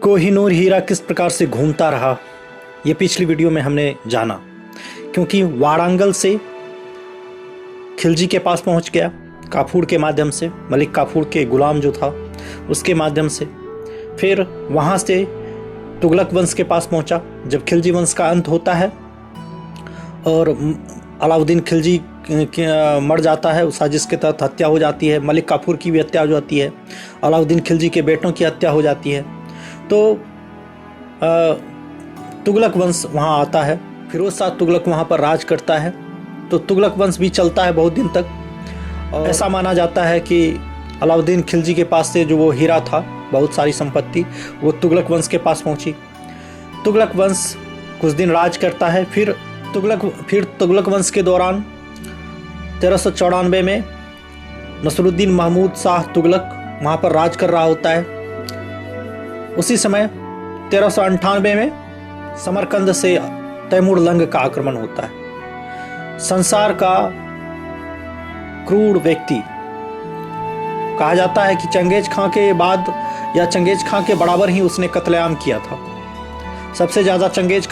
कोहिनूर हीरा किस प्रकार से घूमता रहा, ये पिछली वीडियो में हमने जाना। क्योंकि वारंगल से खिलजी के पास पहुंच गया काफूर के माध्यम से, मलिक काफूर के गुलाम जो था उसके माध्यम से। फिर वहाँ से तुगलक वंश के पास पहुंचा जब खिलजी वंश का अंत होता है और अलाउद्दीन खिलजी मर जाता है, उस साजिश के तहत हत्या हो जाती है। मलिक काफूर की भी हत्या हो जाती है, अलाउद्दीन खिलजी के बेटों की हत्या हो जाती है। तो तुगलक वंश वहाँ आता है, फिरोज शाह तुगलक वहाँ पर राज करता है। तो तुगलक वंश भी चलता है बहुत दिन तक। और ऐसा माना जाता है कि अलाउद्दीन खिलजी के पास से जो वो हीरा था, बहुत सारी संपत्ति, वो तुगलक वंश के पास पहुँची। तुगलक वंश कुछ दिन राज करता है। फिर तुगलक वंश के दौरान 1394 में नसरुद्दीन महमूद शाह तुगलक वहाँ पर राज कर रहा होता है। उसी समय 1398 में समरकंद से तैमूर लंग का आक्रमण होता है। संसार का क्रूर व्यक्ति कहा जाता है कि चंगेज खां के बाद या चंगेज खां के बराबर ही उसने कत्लेआम किया था। सबसे ज़्यादा चंगेज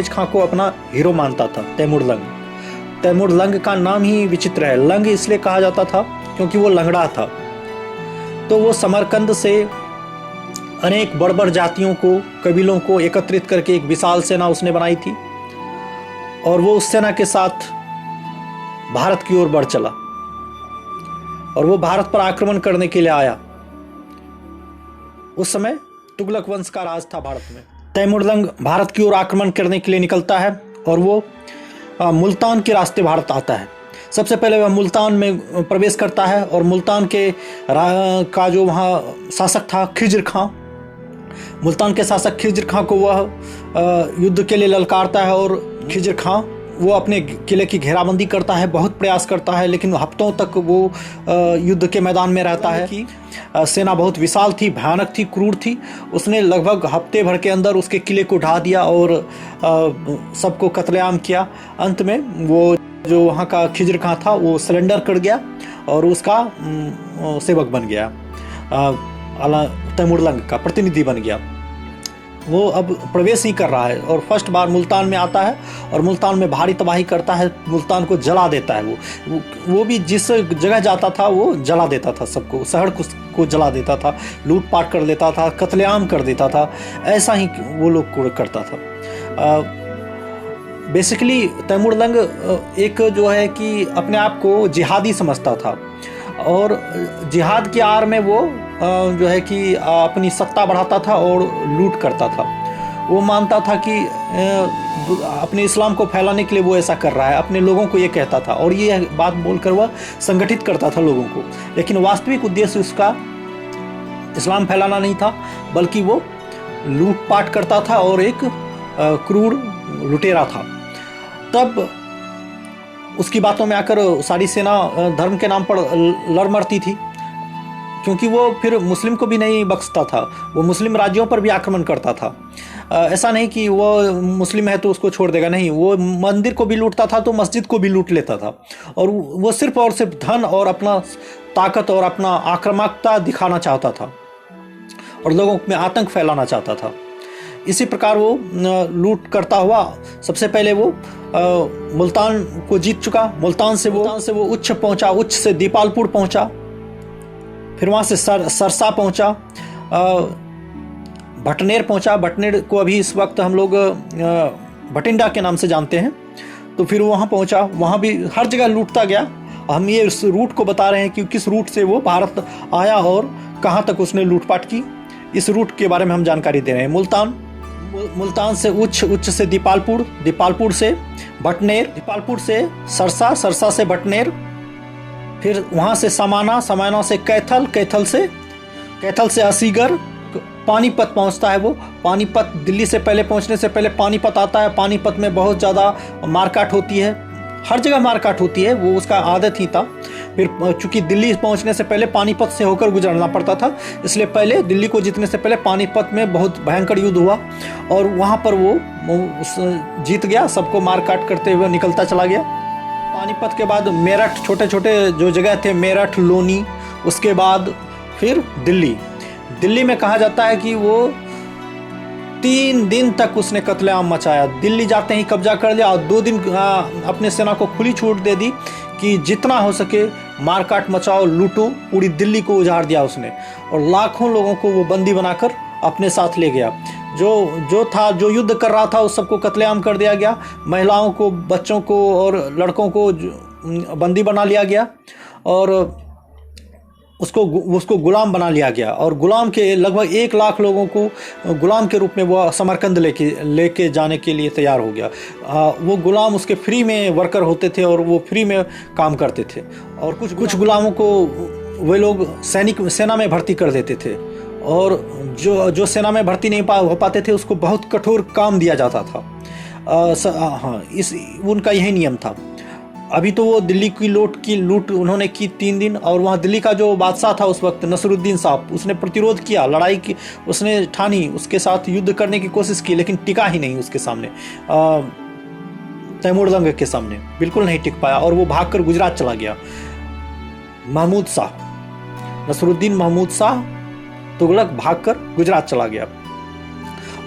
खां को अपना हीरो मानता था, तैमूर लंग। तैमूर लंग का नाम ही विचित्र है। लंग इसलिए कहा जाता था क्योंकि वो लंगड़ा था। तो वो समरकंद से अनेक बड़ जातियों को, कबीलों को एकत्रित करके एक विशाल सेना उसने बनाई थी और वो उस सेना के साथ भारत की ओर बढ़ चला और वो भारत पर आक्रमण करने के लिए आया। उस समय तुगलक वंश का राज था भारत में। तैमूर लंग भारत की ओर आक्रमण करने के लिए निकलता है और वो मुल्तान के रास्ते भारत आता है। सबसे पहले वह मुल्तान में प्रवेश करता है और मुल्तान का जो वहाँ शासक था खिज्र खां, मुल्तान के शासक खिज्र खां को वह युद्ध के लिए ललकारता है। और खिज्र खां वो अपने किले की घेराबंदी करता है, बहुत प्रयास करता है, लेकिन हफ्तों तक वो युद्ध के मैदान में रहता है कि सेना बहुत विशाल थी, भयानक थी, क्रूर थी। उसने लगभग हफ्ते भर के अंदर उसके किले को ढा दिया और सबको कत्लेआम किया। अंत में वो जो वहाँ का खिज्र खां था वो सरेंडर कर गया और उसका सेवक बन गया, तैमूर लंग का प्रतिनिधि बन गया। वो अब प्रवेश ही कर रहा है और फर्स्ट बार मुल्तान में आता है और मुल्तान में भारी तबाही करता है, मुल्तान को जला देता है। वो भी जिस जगह जाता था वो जला देता था, सबको, शहर को जला देता था, लूटपाट कर देता था, कत्लेआम कर देता था। ऐसा ही वो लोग करता था। बेसिकली तैमूर लंग एक जो है कि अपने आप को जिहादी समझता था और जिहाद की आड़ में वो जो है कि अपनी सत्ता बढ़ाता था और लूट करता था। वो मानता था कि अपने इस्लाम को फैलाने के लिए वो ऐसा कर रहा है, अपने लोगों को ये कहता था और ये बात बोलकर वह संगठित करता था लोगों को। लेकिन वास्तविक उद्देश्य उसका इस्लाम फैलाना नहीं था, बल्कि वो लूटपाट करता था और एक क्रूर लुटेरा था। तब उसकी बातों में आकर सारी सेना धर्म के नाम पर लड़ मरती थी, क्योंकि वो फिर मुस्लिम को भी नहीं बख्शता था, वो मुस्लिम राज्यों पर भी आक्रमण करता था। ऐसा नहीं कि वो मुस्लिम है तो उसको छोड़ देगा, नहीं, वो मंदिर को भी लूटता था तो मस्जिद को भी लूट लेता था। और वो सिर्फ और सिर्फ धन और अपना ताकत और अपना आक्रामकता दिखाना चाहता था और लोगों में आतंक फैलाना चाहता था। इसी प्रकार वो लूट करता हुआ सबसे पहले वो मुल्तान को जीत चुका। मुल्तान से वो उच्च पहुंचा, उच्च से दीपालपुर पहुंचा, फिर वहाँ से सरसा पहुंचा, भटनेर पहुंचा। भटनेर को अभी इस वक्त हम लोग भटिंडा के नाम से जानते हैं। तो फिर वहाँ पहुंचा, वहाँ भी हर जगह लूटता गया। हम ये इस रूट को बता रहे हैं कि किस रूट से वो भारत आया और कहाँ तक उसने लूटपाट की, इस रूट के बारे में हम जानकारी दे रहे हैं। मुल्तान से उच्च से दीपालपुर से भटनेर, दीपालपुर से सरसा से भटनेर, फिर वहाँ से समाना से कैथल से असीगर, पानीपत पहुँचता है। वो पानीपत दिल्ली से पहले पहुँचने से पहले पानीपत आता है। पानीपत में बहुत ज़्यादा मारकाट होती है, हर जगह मारकाट होती है, वो उसका आदत ही था। फिर चूंकि दिल्ली पहुंचने से पहले पानीपत से होकर गुजरना पड़ता था, इसलिए पहले दिल्ली को जीतने से पहले पानीपत में बहुत भयंकर युद्ध हुआ और वहाँ पर वो जीत गया, सबको मारकाट करते हुए निकलता चला गया। पानीपत के बाद मेरठ, छोटे छोटे जो जगह थे, मेरठ, लोनी, उसके बाद फिर दिल्ली में कहा जाता है कि वो 3 दिन तक उसने कत्लेआम मचाया। दिल्ली जाते ही कब्जा कर लिया और 2 दिन अपने सेना को खुली छूट दे दी कि जितना हो सके मारकाट मचाओ, लूटो। पूरी दिल्ली को उजाड़ दिया उसने और लाखों लोगों को वो बंदी बनाकर अपने साथ ले गया। जो युद्ध कर रहा था उस सबको कत्लेआम कर दिया गया। महिलाओं को, बच्चों को और लड़कों को बंदी बना लिया गया और उसको गुलाम बना लिया गया। और गुलाम के लगभग 1 लाख लोगों को गुलाम के रूप में वो समरकंद लेके जाने के लिए तैयार हो गया। वो गुलाम उसके फ्री में वर्कर होते थे और वो फ्री में काम करते थे। और कुछ गुलामों को वे लोग सेना में भर्ती कर देते थे और जो सेना में भर्ती नहीं हो पाते थे उसको बहुत कठोर काम दिया जाता था। उनका यही नियम था। अभी तो वो दिल्ली की लूट उन्होंने की 3 दिन। और वहाँ दिल्ली का जो बादशाह था उस वक्त, नसरुद्दीन साहब, उसने प्रतिरोध किया, लड़ाई की उसने ठानी, उसके साथ युद्ध करने की कोशिश की, लेकिन टिका ही नहीं उसके सामने। तैमूरलंग के सामने बिल्कुल नहीं टिक पाया और वो भागकर गुजरात चला गया। महमूद शाह, नसरुद्दीन महमूद शाह तुगलक भागकर गुजरात चला गया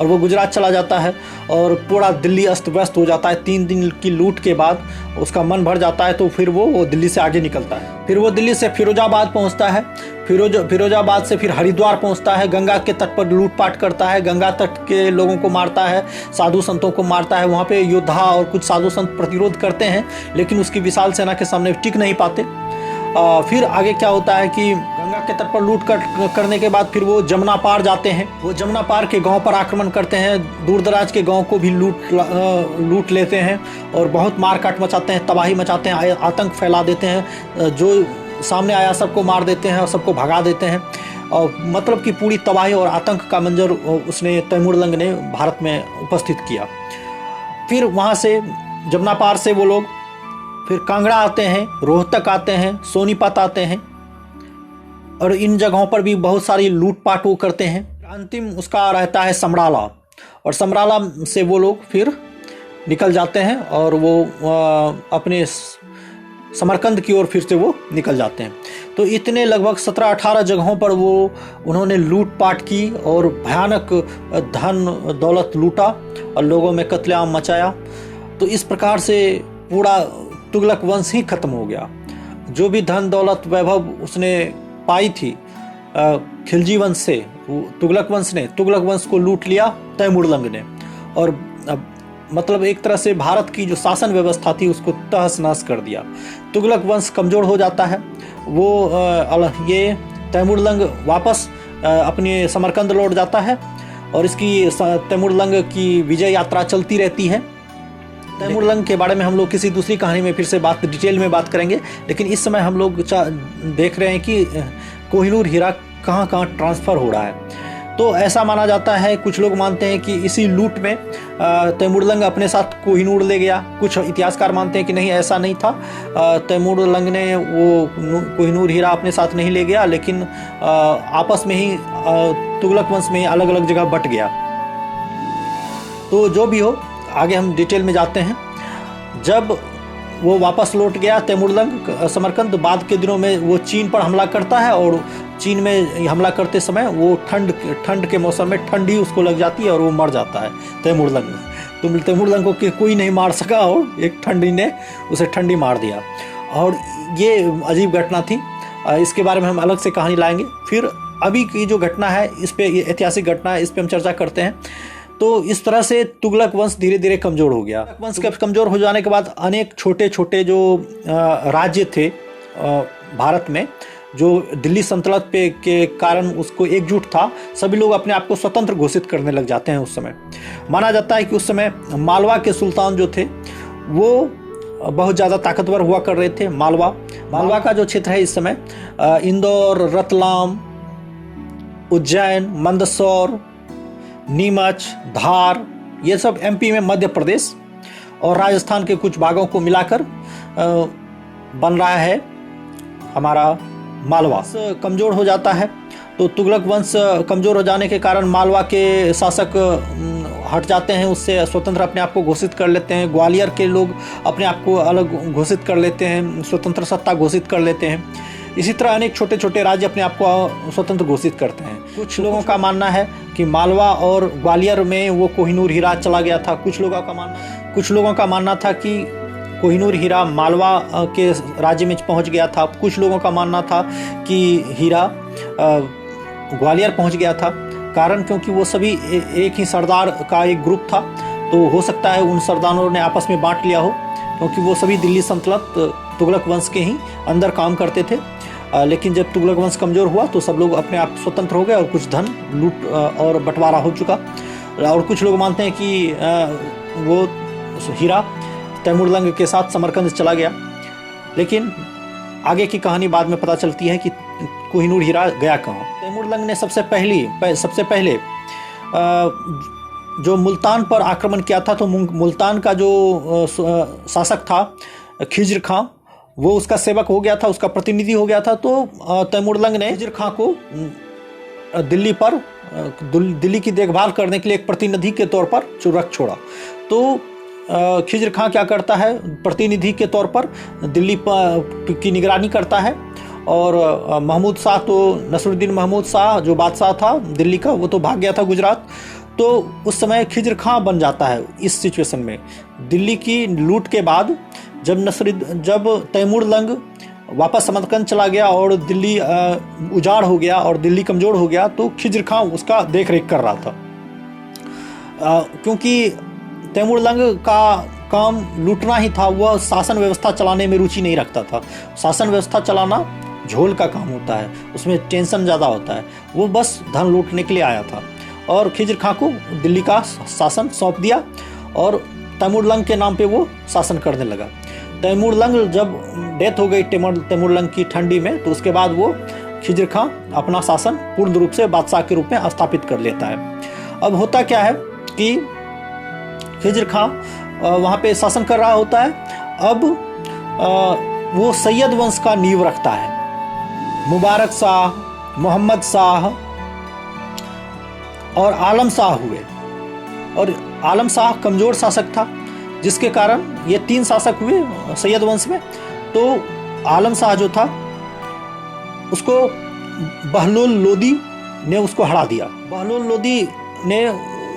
और वो गुजरात चला जाता है और पूरा दिल्ली अस्त व्यस्त हो जाता है। 3 दिन की लूट के बाद उसका मन भर जाता है तो फिर वो दिल्ली से आगे निकलता है। फिर वो दिल्ली से फिरोजाबाद पहुंचता है, फिरोजाबाद से फिर हरिद्वार पहुंचता है। गंगा के तट पर लूटपाट करता है, गंगा तट के लोगों को मारता है, साधु संतों को मारता है। वहाँ पे योद्धा और कुछ साधु संत प्रतिरोध करते हैं लेकिन उसकी विशाल सेना के सामने टिक नहीं पाते। फिर आगे क्या होता है कि गंगा के तट पर लूट करने के बाद फिर वो जमुना पार जाते हैं। वो जमुना पार के गांव पर आक्रमण करते हैं, दूर दराज के गांव को भी लूट लेते हैं और बहुत मारकाट मचाते हैं, तबाही मचाते हैं, आतंक फैला देते हैं। जो सामने आया सबको मार देते हैं और सबको भगा देते हैं। और मतलब कि पूरी तबाही और आतंक का मंजर उसने तैमूरलंग ने भारत में उपस्थित किया। फिर वहाँ से जमुना पार से वो लोग फिर कांगड़ा आते हैं, रोहतक आते हैं, सोनीपत आते हैं और इन जगहों पर भी बहुत सारी लूटपाट वो करते हैं। अंतिम उसका रहता है समराला और समराला से वो लोग फिर निकल जाते हैं और वो अपने समरकंद की ओर फिर से वो निकल जाते हैं। तो इतने लगभग 17-18 जगहों पर उन्होंने लूटपाट की और भयानक धन दौलत लूटा और लोगों में कत्लेआम मचाया। तो इस प्रकार से पूरा तुगलक वंश ही खत्म हो गया। जो भी धन दौलत वैभव उसने पाई थी खिलजी वंश से, तुगलक वंश को लूट लिया तैमूरलंग ने और मतलब एक तरह से भारत की जो शासन व्यवस्था थी उसको तहस नहस कर दिया। तुगलक वंश कमजोर हो जाता है। ये तैमूरलंग वापस अपने समरकंद लौट जाता है और इसकी तैमूरलंग की विजय यात्रा चलती रहती है। तैमूरलंग के बारे में हम लोग किसी दूसरी कहानी में फिर से डिटेल में बात करेंगे, लेकिन इस समय हम लोग देख रहे हैं कि कोहिनूर हीरा कहाँ कहाँ ट्रांसफ़र हो रहा है। तो ऐसा माना जाता है, कुछ लोग मानते हैं कि इसी लूट में तैमूरलंग अपने साथ कोहिनूर ले गया। कुछ इतिहासकार मानते हैं कि नहीं, ऐसा नहीं था। तैमूरलंग ने वो कोहिनूर हीरा अपने साथ नहीं ले गया, लेकिन आपस में ही तुगलक वंश में ही अलग अलग जगह बट गया। तो जो भी हो, आगे हम डिटेल में जाते हैं। जब वो वापस लौट गया तैमूरलंग समरकंद, बाद के दिनों में वो चीन पर हमला करता है और चीन में हमला करते समय वो ठंड के मौसम में ठंड ही उसको लग जाती है और वो मर जाता है तैमूरलंग। तो तैमूरलंग को कोई नहीं मार सका और एक ठंडी ने उसे ठंडी मार दिया। और ये अजीब घटना थी, इसके बारे में हम अलग से कहानी लाएंगे। फिर अभी की जो घटना है इस पर, ये ऐतिहासिक घटना है, इस पर हम चर्चा करते हैं। तो इस तरह से तुगलक वंश धीरे धीरे कमज़ोर हो गया। तुगलक वंश के कमज़ोर हो जाने के बाद अनेक छोटे छोटे जो राज्य थे भारत में, जो दिल्ली सल्तनत पे के कारण उसको एकजुट था, सभी लोग अपने आप को स्वतंत्र घोषित करने लग जाते हैं। उस समय माना जाता है कि उस समय मालवा के सुल्तान जो थे वो बहुत ज़्यादा ताकतवर हुआ कर रहे थे। मालवा का जो क्षेत्र है इस समय इंदौर, रतलाम, उज्जैन, मंदसौर, नीमच, धार, ये सब एमपी में, मध्य प्रदेश और राजस्थान के कुछ भागों को मिलाकर बन रहा है हमारा मालवा। कमज़ोर हो जाता है तो तुगलक वंश कमज़ोर हो जाने के कारण मालवा के शासक हट जाते हैं, उससे स्वतंत्र अपने आप को घोषित कर लेते हैं। ग्वालियर के लोग अपने आप को अलग घोषित कर लेते हैं, स्वतंत्र सत्ता घोषित कर लेते हैं। इसी तरह अनेक छोटे छोटे राज्य अपने आप को स्वतंत्र घोषित करते हैं। कुछ लोगों का मानना है कि मालवा और ग्वालियर में वो कोहिनूर हीरा चला गया था। कुछ लोगों का मानना था कि कोहिनूर हीरा मालवा के राज्य में पहुंच गया था। कुछ लोगों का मानना था कि हीरा ग्वालियर पहुंच गया था। कारण क्योंकि वो सभी एक ही सरदार का एक ग्रुप था, तो हो सकता है उन सरदारों ने आपस में बांट लिया हो, क्योंकि वो सभी दिल्ली सल्तनत तुगलक वंश के ही अंदर काम करते थे। लेकिन जब तुगलक वंश कमज़ोर हुआ तो सब लोग अपने आप स्वतंत्र हो गए और कुछ धन लूट और बंटवारा हो चुका। और कुछ लोग मानते हैं कि वो हीरा तैमूरलंग के साथ समरकंद चला गया। लेकिन आगे की कहानी बाद में पता चलती है कि कोहिनूर हीरा गया कहाँ। तैमूरलंग ने सबसे पहले जो मुल्तान पर आक्रमण किया था, तो मुल्तान का जो शासक था खिज्र खां, वो उसका सेवक हो गया था, उसका प्रतिनिधि हो गया था। तो तैमूरलंग ने खिज्र खां को दिल्ली की देखभाल करने के लिए एक प्रतिनिधि के तौर पर रख छोड़ा। तो खिज्र खां क्या करता है, प्रतिनिधि के तौर पर दिल्ली की निगरानी करता है। और महमूद शाह, तो नसरुद्दीन महमूद शाह जो बादशाह था दिल्ली का, वो तो भाग गया था गुजरात। तो उस समय खिज्र खां बन जाता है। इस सिचुएशन में दिल्ली की लूट के बाद जब तैमूरलंग वापस समरकंद चला गया और दिल्ली उजाड़ हो गया और दिल्ली कमज़ोर हो गया, तो खिज्र खां उसका देख रेख कर रहा था। क्योंकि तैमूरलंग का काम लूटना ही था, वह शासन व्यवस्था चलाने में रुचि नहीं रखता था। शासन व्यवस्था चलाना झोल का काम होता है, उसमें टेंशन ज़्यादा होता है। वो बस धन लूटने के लिए आया था और खिज्र खां को दिल्ली का शासन सौंप दिया और तैमूरलंग के नाम पे वो शासन करने लगा। तैमूरलंग जब डेथ हो गई तैमूरलंग की ठंडी में, तो उसके बाद वो खिज्र खां अपना शासन पूर्ण रूप से बादशाह के रूप में स्थापित कर लेता है। अब होता क्या है कि खिज्र खां वहाँ पे शासन कर रहा होता है। अब वो सैयद वंश का नींव रखता है। मुबारक शाह, मोहम्मद शाह और आलम शाह हुए। और आलम शाह कमज़ोर शासक था, जिसके कारण ये 3 शासक हुए सैयद वंश में। तो आलम शाह जो था, उसको बहलोल लोदी ने उसको हरा दिया। बहलोल लोदी ने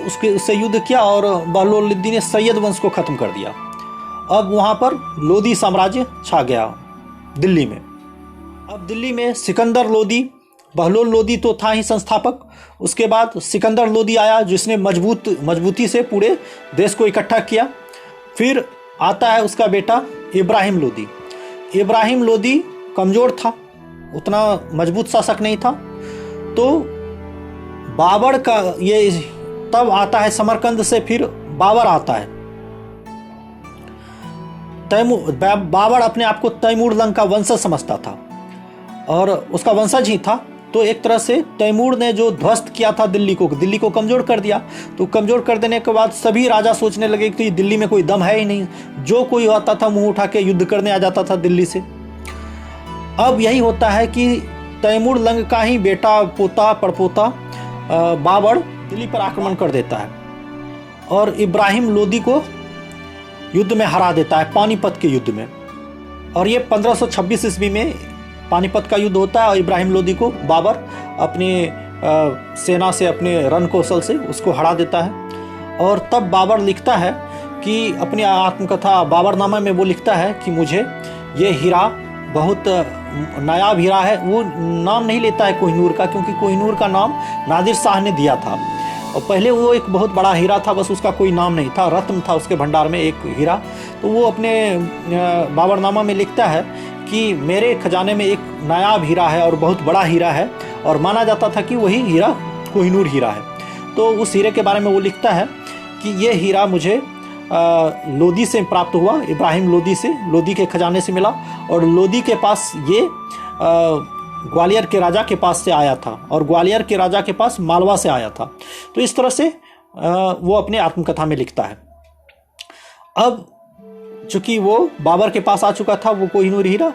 उससे युद्ध किया और बहलोल लोदी ने सैयद वंश को ख़त्म कर दिया। अब वहाँ पर लोदी साम्राज्य छा गया दिल्ली में। अब दिल्ली में सिकंदर लोदी, बहलोल लोदी तो था ही संस्थापक, उसके बाद सिकंदर लोदी आया जिसने मजबूती से पूरे देश को इकट्ठा किया। फिर आता है उसका बेटा इब्राहिम लोदी। इब्राहिम लोदी कमज़ोर था, उतना मजबूत शासक नहीं था। तो बाबर का ये तब आता है समरकंद से, फिर बाबर आता है। बाबर अपने आप को तैमूरलंग का वंशज समझता था और उसका वंशज ही था। तो एक तरह से तैमूर ने जो ध्वस्त किया था दिल्ली को कमज़ोर कर दिया। तो कमज़ोर कर देने के बाद सभी राजा सोचने लगे कि दिल्ली में कोई दम है ही नहीं, जो कोई आता था मुंह उठा के युद्ध करने आ जाता था दिल्ली से। अब यही होता है कि तैमूरलंग का ही बेटा, पोता, पड़पोता बाबर दिल्ली पर आक्रमण कर देता है और इब्राहिम लोदी को युद्ध में हरा देता है, पानीपत के युद्ध में। और ये 1526 ईस्वी में पानीपत का युद्ध होता है और इब्राहिम लोदी को बाबर अपनी सेना से, अपने रण कौशल से उसको हरा देता है। और तब बाबर लिखता है कि अपनी आत्मकथा बाबरनामा में वो लिखता है कि मुझे ये हीरा बहुत नायाब हीरा है। वो नाम नहीं लेता है कोहिनूर का, क्योंकि कोहिनूर का नाम नादिर शाह ने दिया था और पहले वो एक बहुत बड़ा हीरा था, बस उसका कोई नाम नहीं था, रत्न था उसके भंडार में एक हीरा। तो वो अपने बाबरनामा में लिखता है कि मेरे खजाने में एक नायाब हीरा है और बहुत बड़ा हीरा है, और माना जाता था कि वही हीरा कोहिनूर हीरा है। तो उस हीरे के बारे में वो लिखता है कि ये हीरा मुझे लोदी से प्राप्त हुआ, इब्राहिम लोदी से, लोदी के खजाने से मिला और लोदी के पास ये ग्वालियर के राजा के पास से आया था और ग्वालियर के राजा के पास मालवा से आया था। तो इस तरह से वो अपने आत्मकथा में लिखता है। अब चूंकि वो बाबर के पास आ चुका था वो कोहिनूर हीरा,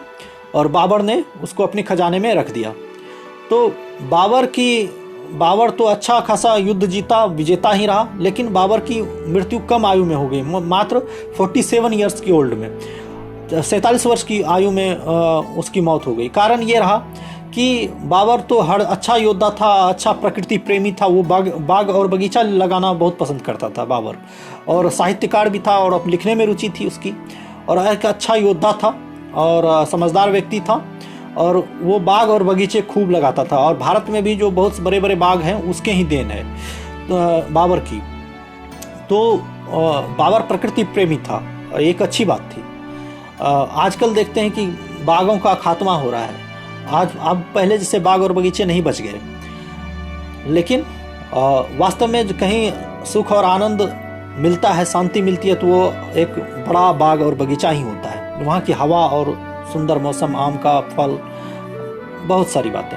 और बाबर ने उसको अपने खजाने में रख दिया। तो बाबर तो अच्छा खासा युद्ध जीता, विजेता ही रहा, लेकिन बाबर की मृत्यु कम आयु में हो गई, मात्र 47 ईयर्स की ओल्ड में। 47 वर्ष की आयु में उसकी मौत हो गई। कारण ये रहा कि बाबर तो हर अच्छा योद्धा था, अच्छा प्रकृति प्रेमी था, वो बाग और बगीचा लगाना बहुत पसंद करता था बाबर, और साहित्यकार भी था और लिखने में रुचि थी उसकी, और एक अच्छा योद्धा था और समझदार व्यक्ति था, और वो बाग और बगीचे खूब लगाता था। और भारत में भी जो बहुत बड़े बड़े बाग हैं उसके ही देन है बाबर की। तो बाबर प्रकृति प्रेमी था, एक अच्छी बात थी। आजकल देखते हैं कि बागों का खात्मा हो रहा है, आज अब पहले जैसे बाग और बगीचे नहीं बच गए, लेकिन वास्तव में जो कहीं सुख और आनंद मिलता है, शांति मिलती है, तो वो एक बड़ा बाग और बगीचा ही होता है। वहाँ की हवा और सुंदर मौसम, आम का फल, बहुत सारी बातें।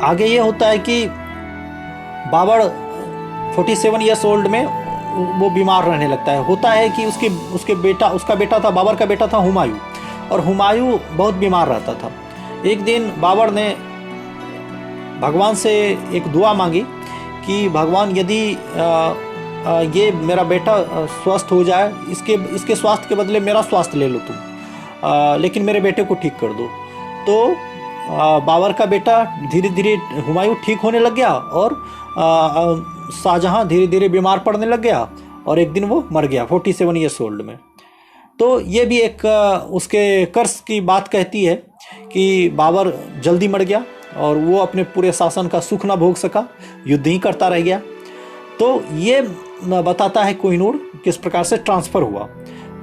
आगे ये होता है कि बाबर 47 ईयर्स ओल्ड में वो बीमार रहने लगता है। होता है कि उसका बेटा था, बाबर का बेटा था हुमायूं, और हुमायूं बहुत बीमार रहता था। एक दिन बाबर ने भगवान से एक दुआ मांगी कि भगवान यदि ये मेरा बेटा स्वस्थ हो जाए, इसके स्वास्थ्य के बदले मेरा स्वास्थ्य ले लो तुम, लेकिन मेरे बेटे को ठीक कर दो। तो बाबर का बेटा धीरे धीरे, हुमायूं ठीक होने लग गया, और शाहजहां धीरे धीरे बीमार पड़ने लग गया, और एक दिन वो मर गया 47 ईयर्स ओल्ड में। तो ये भी एक उसके कर्स की बात कहती है कि बाबर जल्दी मर गया और वो अपने पूरे शासन का सुख ना भोग सका, युद्ध ही करता रह गया। तो ये बताता है कोहिनूर किस प्रकार से ट्रांसफ़र हुआ,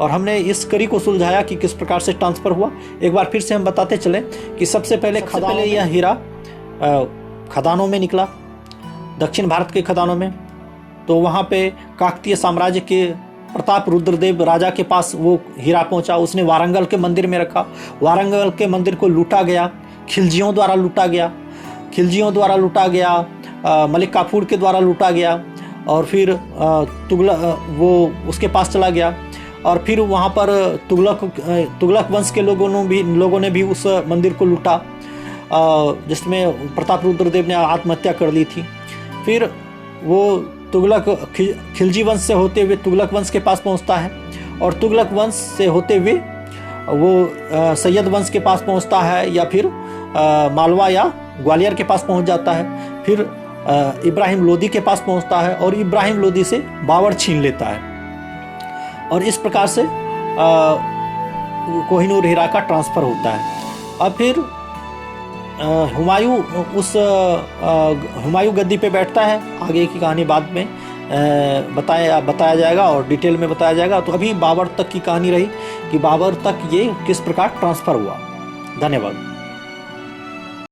और हमने इस कड़ी को सुलझाया कि किस प्रकार से ट्रांसफ़र हुआ। एक बार फिर से हम बताते चलें कि सबसे पहले यह हीरा खदानों में निकला, दक्षिण भारत के खदानों में। तो वहाँ पे काकतीय साम्राज्य के प्रताप रुद्रदेव राजा के पास वो हीरा पहुँचा। उसने वारंगल के मंदिर में रखा। वारंगल के मंदिर को लूटा गया, खिलजियों द्वारा लूटा गया, मलिक काफूर के द्वारा लूटा गया, और फिर वो उसके पास चला गया। और फिर वहाँ पर तुगलक वंश के लोगों ने भी उस मंदिर को लूटा, जिसमें प्रताप रुद्रदेव ने आत्महत्या कर ली थी। फिर वो खिलजी वंश से होते हुए तुगलक वंश के पास पहुँचता है, और तुगलक वंश से होते हुए वो सैयद वंश के पास पहुँचता है, या फिर मालवा या ग्वालियर के पास पहुँच जाता है। फिर इब्राहिम लोदी के पास पहुँचता है, और इब्राहिम लोदी से बाबर छीन लेता है, और इस प्रकार से कोहिनूर हीरा का ट्रांसफ़र होता है। अब फिर हुमायूं गद्दी पे बैठता है। आगे की कहानी बाद में बताया जाएगा और डिटेल में बताया जाएगा। तो अभी बाबर तक की कहानी रही कि बाबर तक ये किस प्रकार ट्रांसफ़र हुआ। धन्यवाद।